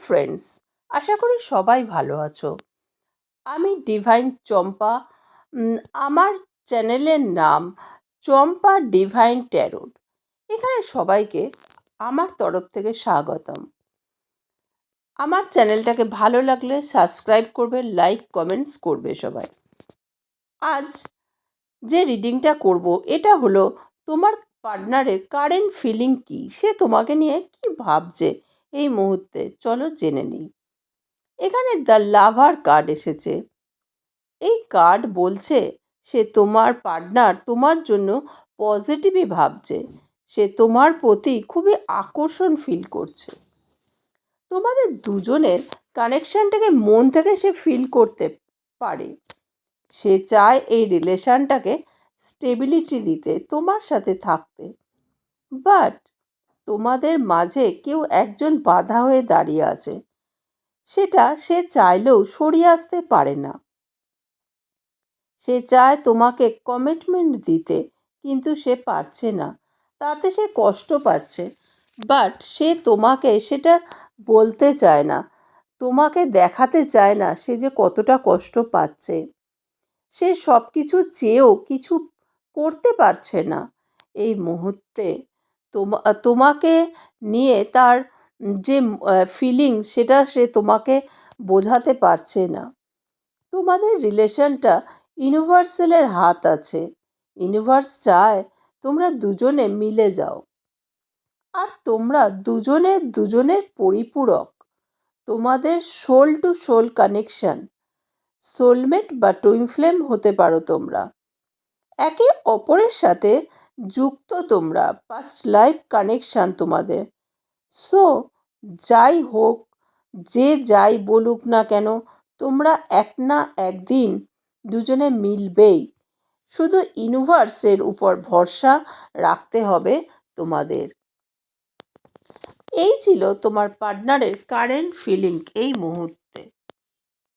Friends, আশা করি সবাই ভালো আছো। আমি ডিভাইন চম্পা। আমার চ্যানেলের নাম চম্পা ডিভাইন ট্যারোট। এখানে সবাইকে আমার তরফ থেকে স্বাগতম। আমার চ্যানেলটাকে ভালো লাগলে সাবস্ক্রাইব করবে, লাইক কমেন্টস করবে সবাই। আজ যে রিডিংটা করব এটা হলো তোমার পার্টনারের কারেন্ট ফিলিং কী, সে তোমাকে নিয়ে কি ভাবছে এই মুহূর্তে। চলো জেনে নিই। এখানে দ্য লাভার কার্ড এসেছে। এই কার্ড বলছে সে তোমার পার্টনার তোমার জন্য পজিটিভই ভাবছে। সে তোমার প্রতি খুবই আকর্ষণ ফিল করছে। তোমাদের দুজনের কানেকশানটাকে মন থেকে সে ফিল করতে পারে। সে চায় এই রিলেশানটাকে স্টেবিলিটি দিতে, তোমার সাথে থাকতে। বাট তোমাদের মাঝে কেউ একজন বাধা হয়ে দাঁড়িয়ে আছে। সেটা সে চাইলেও সরিয়ে আসতে পারে না। সে চায় তোমাকে কমিটমেন্ট দিতে, কিন্তু সে পারছে না। তাতে সে কষ্ট পাচ্ছে। বাট সে তোমাকে সেটা বলতে চায় না, তোমাকে দেখাতে চায় না সে যে কতটা কষ্ট পাচ্ছে। সে সব কিছু চেয়েও কিছু করতে পারছে না এই মুহূর্তে। তোমাকে নিয়ে তার যে ফিলিং সেটা সে তোমাকে বোঝাতে পারছে না। তোমাদের রিলেশনটা ইউনিভার্সালের হাত আছে। ইউনিভার্স চায় তোমরা দুজনে মিলে যাও। আর তোমরা দুজনে দুজনের পরিপূরক। তোমাদের soul to soul connection, soulmate বা টুইন ফ্লেম হতে পারো তোমরা। একে অপরের সাথে যুক্ত তোমরা, পাস্ট লাইফ কানেকশান তোমাদের। সো যাই হোক, যে যাই বলুক না কেন, তোমরা এক না একদিন দুজনে মিলবেই। শুধু ইউনিভার্সের উপর ভরসা রাখতে হবে তোমাদের। এই ছিল তোমার পার্টনারের কারেন্ট ফিলিং এই মুহূর্তে।